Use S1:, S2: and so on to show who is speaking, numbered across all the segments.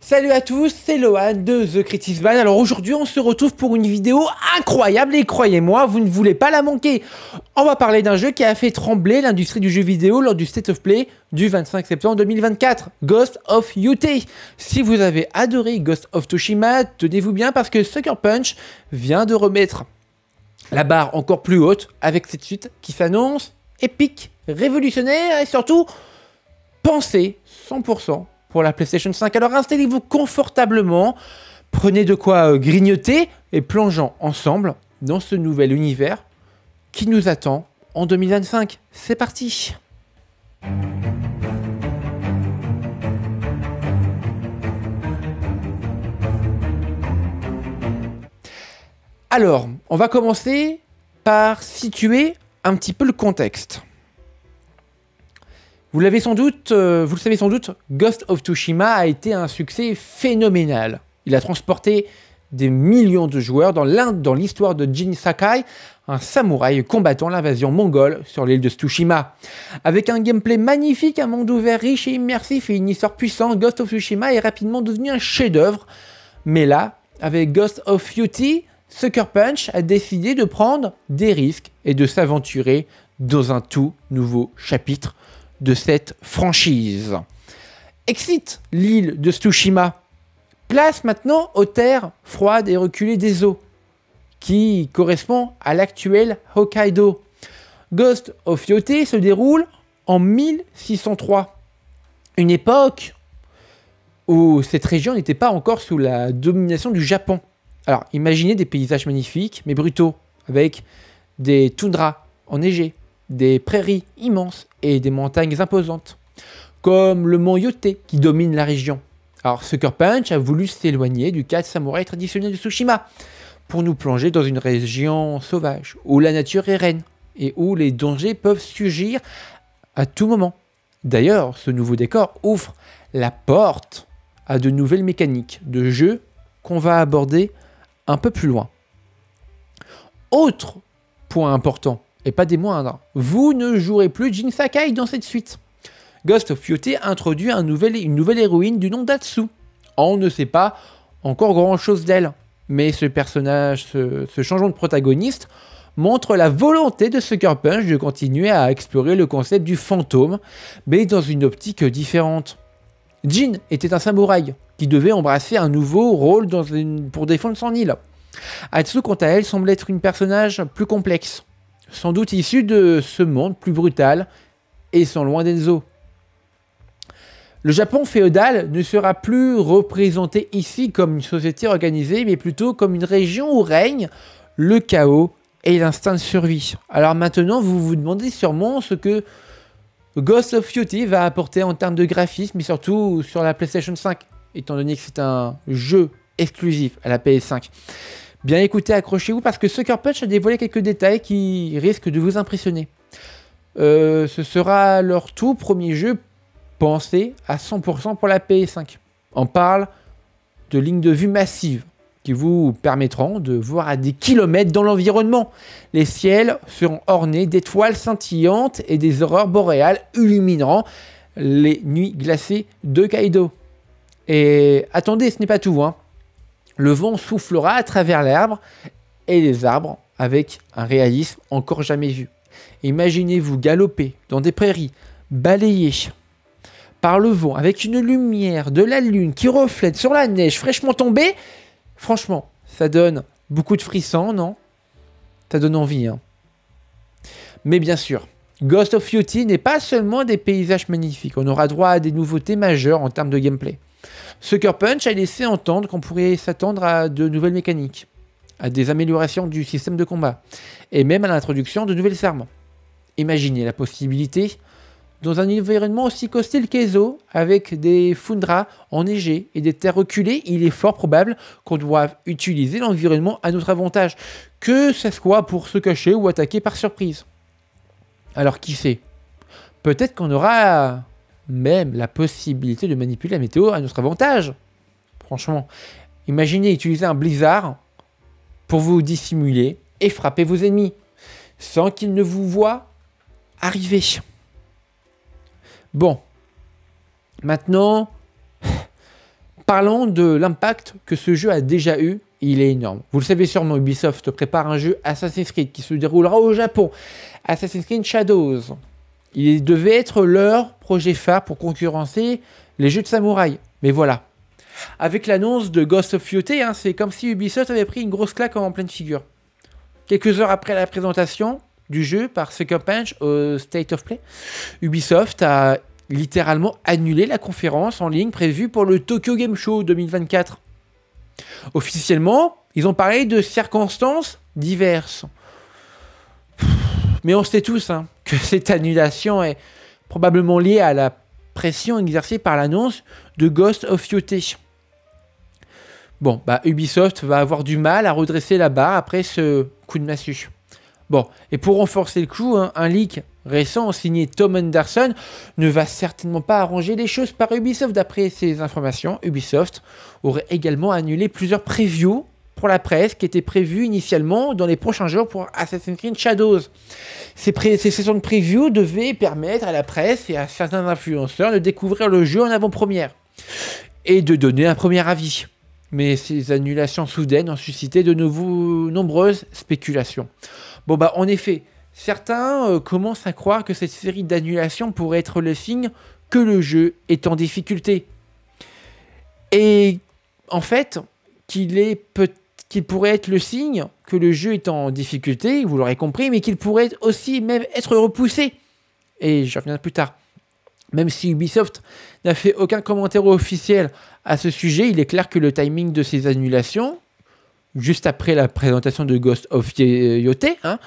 S1: Salut à tous, c'est Lohan de The Critis Ban. Alors aujourd'hui on se retrouve pour une vidéo incroyable et croyez-moi, vous ne voulez pas la manquer. On va parler d'un jeu qui a fait trembler l'industrie du jeu vidéo lors du State of Play du 25 septembre 2024, Ghost of Yotei. Si vous avez adoré Ghost of Tsushima, tenez-vous bien parce que Sucker Punch vient de remettre la barre encore plus haute avec cette suite qui s'annonce épique, révolutionnaire et surtout pensée 100% pour la PlayStation 5. Alors installez-vous confortablement, prenez de quoi grignoter et plongeons ensemble dans ce nouvel univers qui nous attend en 2025. C'est parti! Alors, on va commencer par situer un petit peu le contexte. Vous le savez sans doute, Ghost of Tsushima a été un succès phénoménal. Il a transporté des millions de joueurs dans l'histoire de Jin Sakai, un samouraï combattant l'invasion mongole sur l'île de Tsushima. Avec un gameplay magnifique, un monde ouvert riche et immersif et une histoire puissante, Ghost of Tsushima est rapidement devenu un chef-d'œuvre. Mais là, avec Ghost of Yotei, Sucker Punch a décidé de prendre des risques et de s'aventurer dans un tout nouveau chapitre de cette franchise. Exit l'île de Tsushima. Place maintenant aux terres froides et reculées des eaux, qui correspond à l'actuel Hokkaido. Ghost of Yotei se déroule en 1603, une époque où cette région n'était pas encore sous la domination du Japon. Alors imaginez des paysages magnifiques mais brutaux, avec des toundras enneigées, des prairies immenses et des montagnes imposantes, comme le mont Yotei qui domine la région. Alors Sucker Punch a voulu s'éloigner du cadre samouraï traditionnel de Tsushima pour nous plonger dans une région sauvage, où la nature est reine et où les dangers peuvent surgir à tout moment. D'ailleurs, ce nouveau décor ouvre la porte à de nouvelles mécaniques de jeu qu'on va aborder un peu plus loin. Autre point important, et pas des moindres, vous ne jouerez plus Jin Sakai dans cette suite. Ghost of Yotei introduit une nouvelle héroïne du nom d'Atsu. On ne sait pas encore grand chose d'elle, mais ce personnage, ce changement de protagoniste, montre la volonté de Sucker Punch de continuer à explorer le concept du fantôme, mais dans une optique différente. Jin était un samouraï qui devait embrasser un nouveau rôle pour défendre son île. Atsu, quant à elle, semble être une personnage plus complexe, sans doute issu de ce monde plus brutal et sans loin d'Enzo. Le Japon féodal ne sera plus représenté ici comme une société organisée, mais plutôt comme une région où règne le chaos et l'instinct de survie. Alors maintenant, vous vous demandez sûrement ce que Ghost of Yotei va apporter en termes de graphisme, mais surtout sur la PlayStation 5, étant donné que c'est un jeu exclusif à la PS5. Bien écoutez, accrochez-vous parce que Sucker Punch a dévoilé quelques détails qui risquent de vous impressionner. Ce sera leur tout premier jeu pensé à 100% pour la PS5. On parle de lignes de vue massives qui vous permettront de voir à des kilomètres dans l'environnement. Les ciels seront ornés d'étoiles scintillantes et des aurores boréales illumineront les nuits glacées de Kaido. Et attendez, ce n'est pas tout, hein. Le vent soufflera à travers l'herbe et les arbres avec un réalisme encore jamais vu. Imaginez-vous galoper dans des prairies balayées par le vent avec une lumière de la lune qui reflète sur la neige fraîchement tombée. Franchement, ça donne beaucoup de frissons, non? Ça donne envie, hein. Mais bien sûr, Ghost of Yotei n'est pas seulement des paysages magnifiques. On aura droit à des nouveautés majeures en termes de gameplay. Sucker Punch a laissé entendre qu'on pourrait s'attendre à de nouvelles mécaniques, à des améliorations du système de combat, et même à l'introduction de nouvelles armes. Imaginez la possibilité, dans un environnement aussi hostile qu'Ezo, avec des foundras enneigés et des terres reculées, il est fort probable qu'on doive utiliser l'environnement à notre avantage, que ce soit pour se cacher ou attaquer par surprise. Alors qui sait? Peut-être qu'on aura même la possibilité de manipuler la météo à notre avantage. Franchement, imaginez utiliser un blizzard pour vous dissimuler et frapper vos ennemis, sans qu'ils ne vous voient arriver. Bon, maintenant, Parlons de l'impact que ce jeu a déjà eu, il est énorme. Vous le savez sûrement, Ubisoft prépare un jeu Assassin's Creed qui se déroulera au Japon. Assassin's Creed Shadows. Il devait être leur projet phare pour concurrencer les jeux de samouraï. Mais voilà. Avec l'annonce de Ghost of Tsushima, c'est comme si Ubisoft avait pris une grosse claque en pleine figure. Quelques heures après la présentation du jeu par Sucker Punch au State of Play, Ubisoft a littéralement annulé la conférence en ligne prévue pour le Tokyo Game Show 2024. Officiellement, ils ont parlé de circonstances diverses. Mais on sait tous que cette annulation est probablement liée à la pression exercée par l'annonce de Ghost of Tsushima. Bon, Ubisoft va avoir du mal à redresser la barre après ce coup de massue. Bon, et pour renforcer le coup, un leak récent signé Tom Henderson ne va certainement pas arranger les choses par Ubisoft. D'après ces informations, Ubisoft aurait également annulé plusieurs previews pour la presse qui étaient prévues initialement dans les prochains jours pour Assassin's Creed Shadows. Ces sessions de preview devaient permettre à la presse et à certains influenceurs de découvrir le jeu en avant-première et de donner un premier avis. Mais ces annulations soudaines ont suscité de nombreuses spéculations. Bon, en effet, certains commencent à croire que cette série d'annulations pourrait être le signe que le jeu est en difficulté. Et en fait, qu'il pourrait être le signe que le jeu est en difficulté, vous l'aurez compris, mais qu'il pourrait aussi même être repoussé. Et je reviendrai plus tard. Même si Ubisoft n'a fait aucun commentaire officiel à ce sujet, il est clair que le timing de ces annulations, juste après la présentation de Ghost of Tsushima,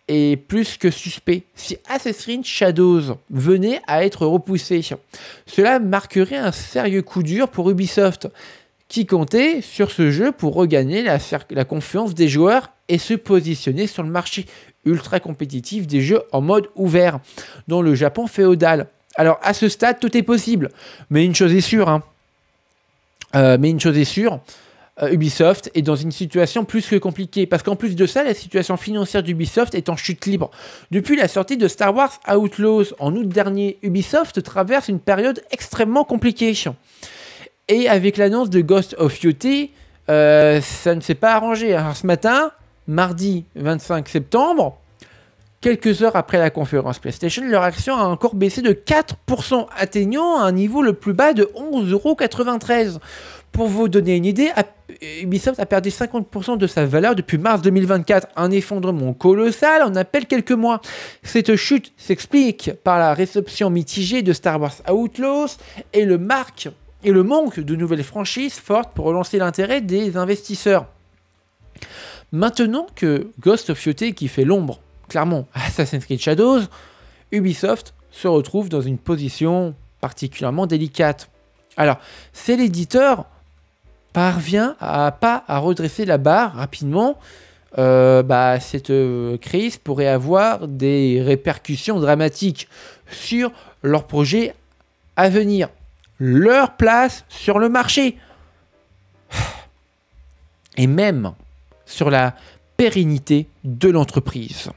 S1: est plus que suspect. Si Assassin's Creed Shadows venait à être repoussé, cela marquerait un sérieux coup dur pour Ubisoft, qui comptait sur ce jeu pour regagner la confiance des joueurs et se positionner sur le marché ultra compétitif des jeux en mode ouvert, dans le Japon féodal. Alors, à ce stade, tout est possible. Mais une chose est sûre, Ubisoft est dans une situation plus que compliquée. Parce qu'en plus de ça, la situation financière d'Ubisoft est en chute libre. Depuis la sortie de Star Wars Outlaws en août dernier, Ubisoft traverse une période extrêmement compliquée. Et avec l'annonce de Ghost of Tsushima, ça ne s'est pas arrangé. Alors, ce matin, mardi 25 septembre, quelques heures après la conférence PlayStation, leur action a encore baissé de 4%, atteignant un niveau le plus bas de 11,93 €. Pour vous donner une idée, Ubisoft a perdu 50% de sa valeur depuis mars 2024, un effondrement colossal en à peine quelques mois. Cette chute s'explique par la réception mitigée de Star Wars Outlaws et le manque de nouvelles franchises fortes pour relancer l'intérêt des investisseurs. Maintenant que Ghost of Tsushima qui fait l'ombre clairement Assassin's Creed Shadows, Ubisoft se retrouve dans une position particulièrement délicate. Alors, c'est l'éditeur parvient pas à redresser la barre rapidement, cette crise pourrait avoir des répercussions dramatiques sur leur projet à venir, leur place sur le marché, et même sur la pérennité de l'entreprise.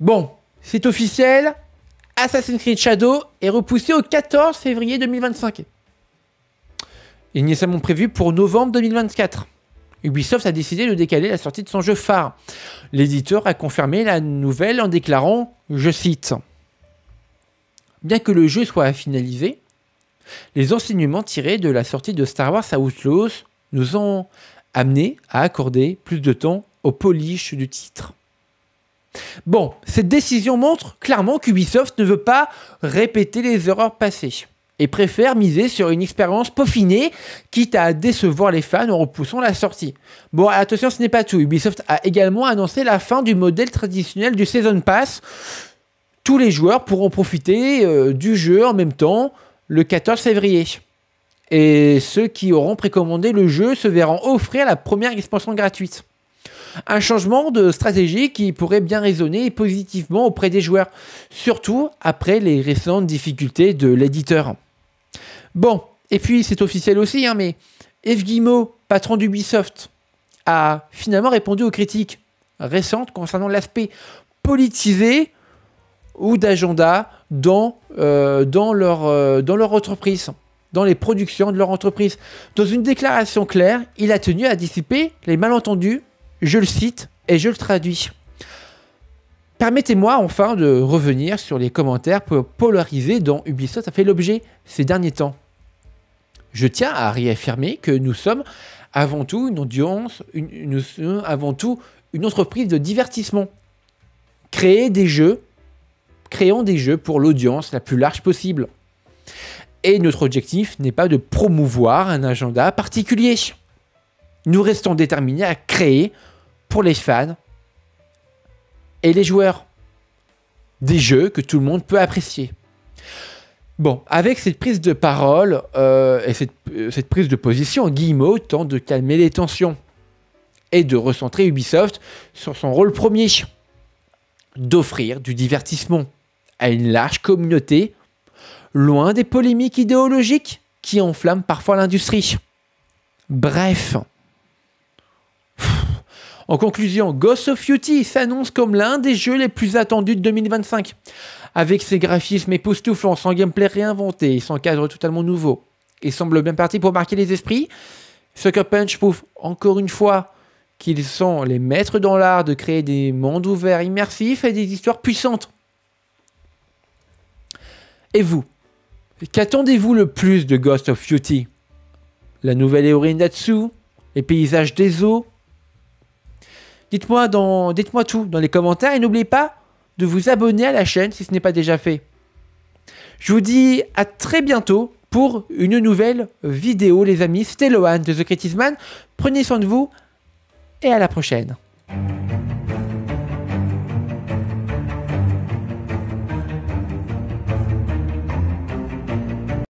S1: Bon, c'est officiel, Assassin's Creed Shadows est repoussé au 14 février 2025. Initialement prévu pour novembre 2024. Ubisoft a décidé de décaler la sortie de son jeu phare. L'éditeur a confirmé la nouvelle en déclarant, je cite, « Bien que le jeu soit finalisé, les enseignements tirés de la sortie de Star Wars Outlaws nous ont amené à accorder plus de temps au polish du titre. » Bon, cette décision montre clairement qu'Ubisoft ne veut pas répéter les erreurs passées et préfère miser sur une expérience peaufinée, quitte à décevoir les fans en repoussant la sortie. Bon, attention, ce n'est pas tout. Ubisoft a également annoncé la fin du modèle traditionnel du Season Pass. Tous les joueurs pourront profiter du jeu en même temps le 14 février. Et ceux qui auront précommandé le jeu se verront offrir la première expansion gratuite. Un changement de stratégie qui pourrait bien résonner positivement auprès des joueurs, surtout après les récentes difficultés de l'éditeur. Bon, et puis c'est officiel aussi, mais Yves Guillemot, patron d'Ubisoft, a finalement répondu aux critiques récentes concernant l'aspect politisé ou d'agenda dans leur entreprise. dans les productions de leur entreprise. Dans une déclaration claire, il a tenu à dissiper les malentendus, je le cite et je le traduis. Permettez-moi enfin de revenir sur les commentaires polarisés dont Ubisoft a fait l'objet ces derniers temps. Je tiens à réaffirmer que nous sommes avant tout une audience, nous sommes avant tout une entreprise de divertissement. Créons des jeux pour l'audience la plus large possible. Et notre objectif n'est pas de promouvoir un agenda particulier. Nous restons déterminés à créer pour les fans et les joueurs des jeux que tout le monde peut apprécier. Bon, avec cette prise de parole et cette prise de position, Guillemot tente de calmer les tensions et de recentrer Ubisoft sur son rôle premier, d'offrir du divertissement à une large communauté, loin des polémiques idéologiques qui enflamment parfois l'industrie. Bref. En conclusion, Ghost of Tsushima s'annonce comme l'un des jeux les plus attendus de 2025. Avec ses graphismes époustouflants, son gameplay réinventé et son cadre totalement nouveau. Il semble bien parti pour marquer les esprits. Sucker Punch prouve encore une fois qu'ils sont les maîtres dans l'art de créer des mondes ouverts immersifs et des histoires puissantes. Et vous, qu'attendez-vous le plus de Ghost of Tsushima? La nouvelle héroïne Natsu? Les paysages des eaux? Dites-moi tout dans les commentaires et n'oubliez pas de vous abonner à la chaîne si ce n'est pas déjà fait. Je vous dis à très bientôt pour une nouvelle vidéo les amis. C'était Lohan de The Creative Man. Prenez soin de vous et à la prochaine.